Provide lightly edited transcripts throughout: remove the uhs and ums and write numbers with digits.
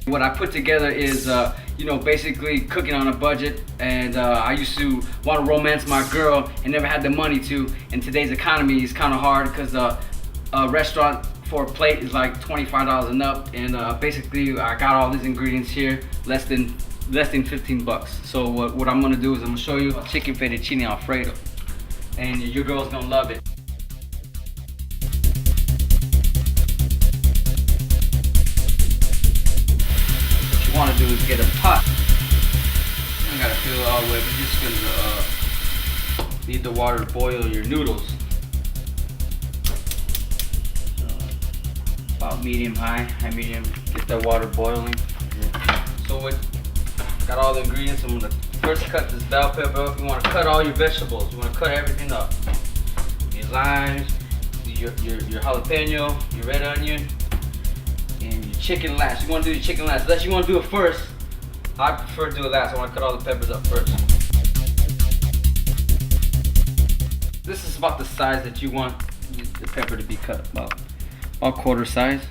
What I put together is, you know, basically cooking on a budget, and I used to want to romance my girl and never had the money to. In today's economy, it's kind of hard because a restaurant for a plate is like $25 and up, and basically I got all these ingredients here, less than 15 bucks. So what I'm gonna do is I'm gonna show you chicken fettuccine Alfredo, and your girl's gonna love it. Want to do is get a pot. You don't gotta fill it all the way, but you're just gonna need the water to boil your noodles. So, about medium high medium, get that water boiling. So got all the ingredients. I'm gonna first cut this bell pepper up. You want to cut all your vegetables. You want to cut everything up. Your limes, your jalapeno, your red onion, and your chicken last. You want to do your chicken last. Unless you want to do it first. I prefer to do it last. I want to cut all the peppers up first. This is about the size that you want the pepper to be cut, about quarter size.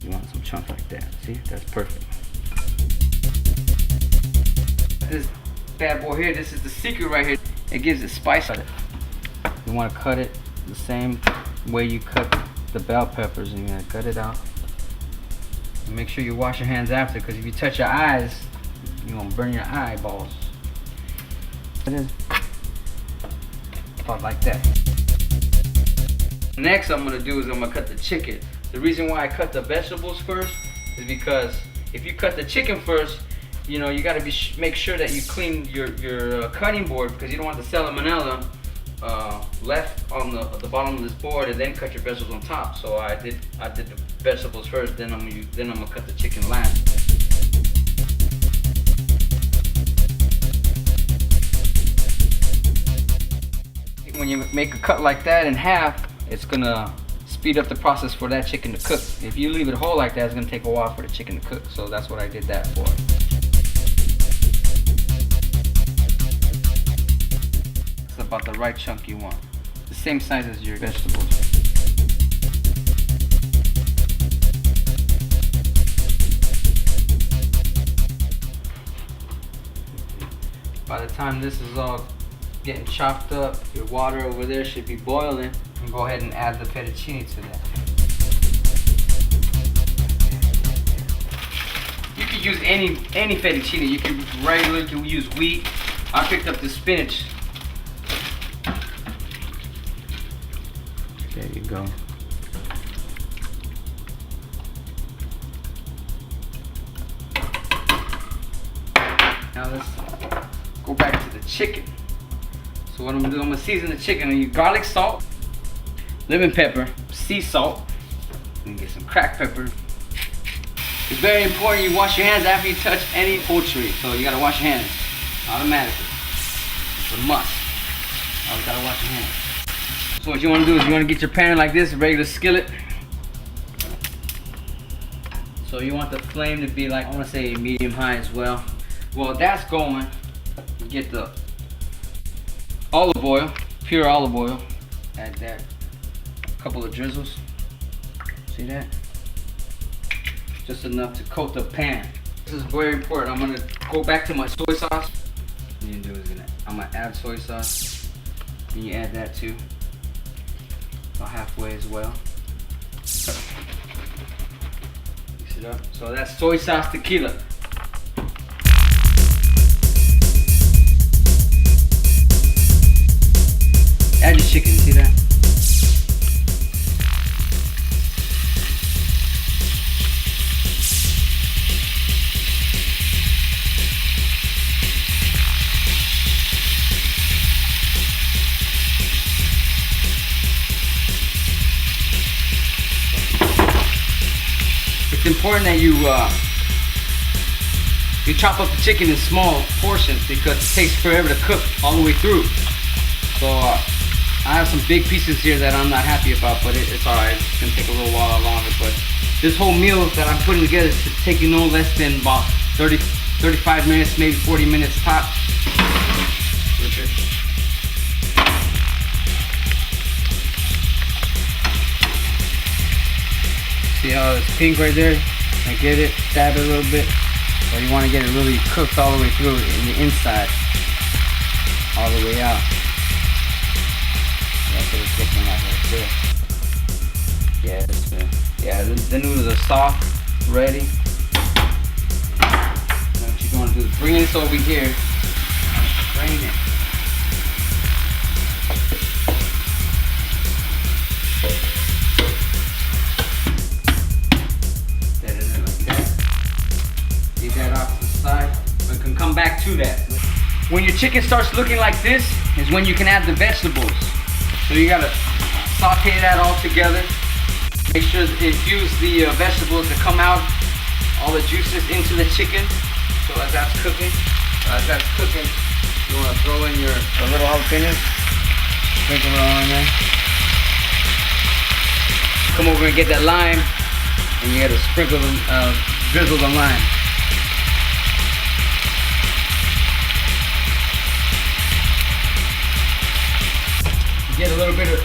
You want some chunks like that. See, that's perfect. This bad boy here, this is the secret right here. It gives it spice. You want to cut it the same way you cut the bell peppers, and you're going to cut it out. And make sure you wash your hands after, because if you touch your eyes, you're going to burn your eyeballs. It is about like that. Next I'm going to do is I'm going to cut the chicken. The reason why I cut the vegetables first is because if you cut the chicken first, you know, you got to make sure that you clean your cutting board, because you don't want the salmonella left on the bottom of this board, and then cut your vegetables on top. So I did the vegetables first, then I'm gonna cut the chicken last. When you make a cut like that in half, it's gonna speed up the process for that chicken to cook. If you leave it whole like that, it's gonna take a while for the chicken to cook. So that's what I did that for. About the right chunk you want. The same size as your vegetables. By the time this is all getting chopped up, your water over there should be boiling. And go ahead and add the fettuccine to that. You can use any fettuccine. You can regular, you can use wheat. I picked up the spinach. There you go. Now let's go back to the chicken. So what I'm gonna do, I'm gonna season the chicken. I'm gonna use garlic salt, lemon pepper, sea salt, and get some cracked pepper. It's very important you wash your hands after you touch any poultry. So you gotta wash your hands automatically. It's a must. Always gotta wash your hands. So what you want to do is you want to get your pan like this, a regular skillet. So you want the flame to be like, I want to say medium high as well. Well, that's going. You get the olive oil, pure olive oil. Add that, a couple of drizzles. See that? Just enough to coat the pan. This is very important. I'm gonna go back to my soy sauce. What you do is I'm gonna add soy sauce. And you add that too. About halfway as well. Mix it up. So that's soy sauce tequila. Add your chicken, see that? It's important that you chop up the chicken in small portions, because it takes forever to cook all the way through. So I have some big pieces here that I'm not happy about, but it's alright. It's gonna take a little while longer. But this whole meal that I'm putting together should take you no less than about 35 minutes, maybe 40 minutes top. See how it's pink right there? I get it, stab it a little bit. But you want to get it really cooked all the way through in the inside. All the way out. That's what it's looking like right there. Yeah, that's good. Yeah, the noodles are soft, ready. Now what you're going to do is bring this over here. Drain it. Set it in like that. Leave that off to the side. We can come back to that. When your chicken starts looking like this is when you can add the vegetables. So you gotta saute that all together. Make sure to infuse the vegetables to come out, all the juices into the chicken. So as that's cooking, you wanna throw in your little jalapenos. Sprinkle it on there. Come over and get that lime, and you gotta sprinkle them, drizzle the lime. Get a little bit of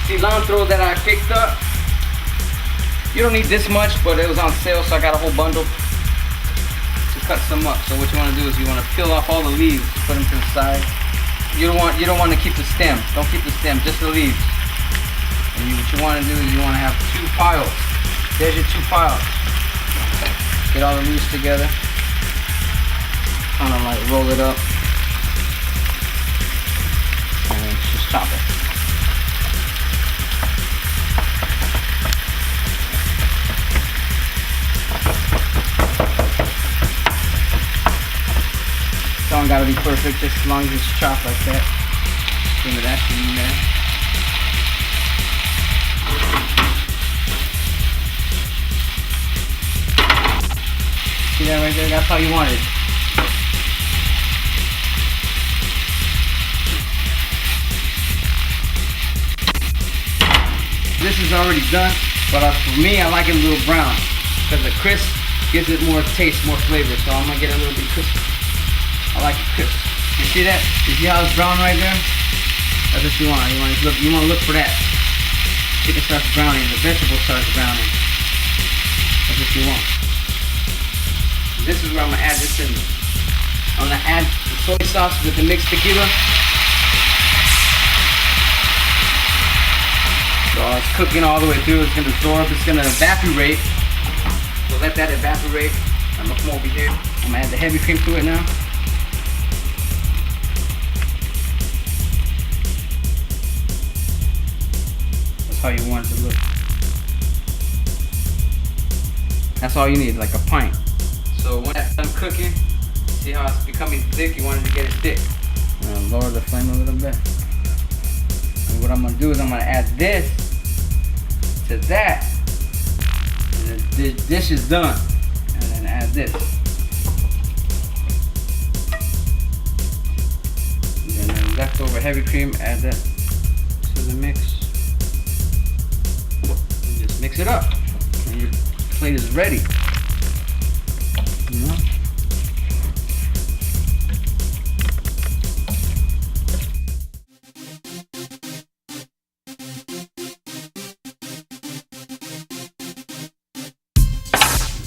cilantro that I picked up. You don't need this much, but it was on sale, so I got a whole bundle to cut some up. So what you want to do is you want to peel off all the leaves, put them to the side. You don't want to keep the stem. Don't keep the stem, just the leaves. And what you want to do is you want to have 2 piles. There's your 2 piles. Get all the leaves together. Kind of like roll it up. Just chop it. Don't gotta be perfect, just as long as it's chopped like that. Some of that in there. See that right there? That's how you want it. This is already done, but for me, I like it a little brown because the crisp gives it more taste, more flavor. So I'm gonna get a little bit crisp. I like it crisp. You see that? You see how it's brown right there? That's what you want. You want to look for that. Chicken starts browning, the vegetable starts browning. That's what you want. This is where I'm gonna add this in. I'm gonna add the soy sauce with the mixed tequila. So it's cooking all the way through. It's going to absorb. It's going to evaporate. So let that evaporate. I'm going to come over here. I'm going to add the heavy cream to it now. That's how you want it to look. That's all you need, like a pint. So when that's done cooking, see how it's becoming thick? You want it to get it thick. I'm going to lower the flame a little bit. And what I'm going to do is I'm going to add this to that, and the dish is done. And then add this, and then leftover heavy cream, add that to the mix, and just mix it up, and your plate is ready. You know?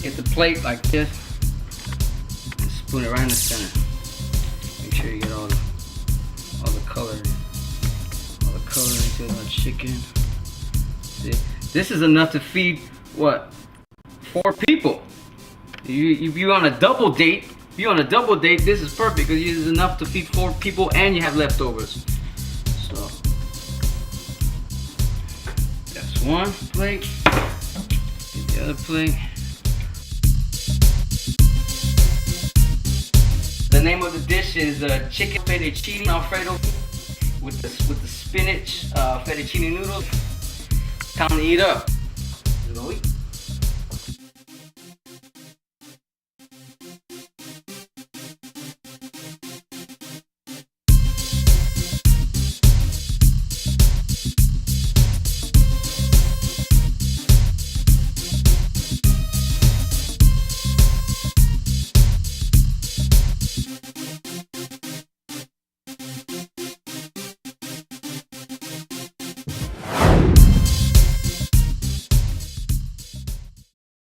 Get the plate like this and spoon it right in the center. Make sure you get all the color into the chicken. See, this is enough to feed what? 4 people. If you on a double date, this is perfect because this is enough to feed 4 people and you have leftovers. So that's one plate. Get the other plate. The name of the dish is chicken fetteccini alfredo with the spinach fettuccine noodles. Time to eat up.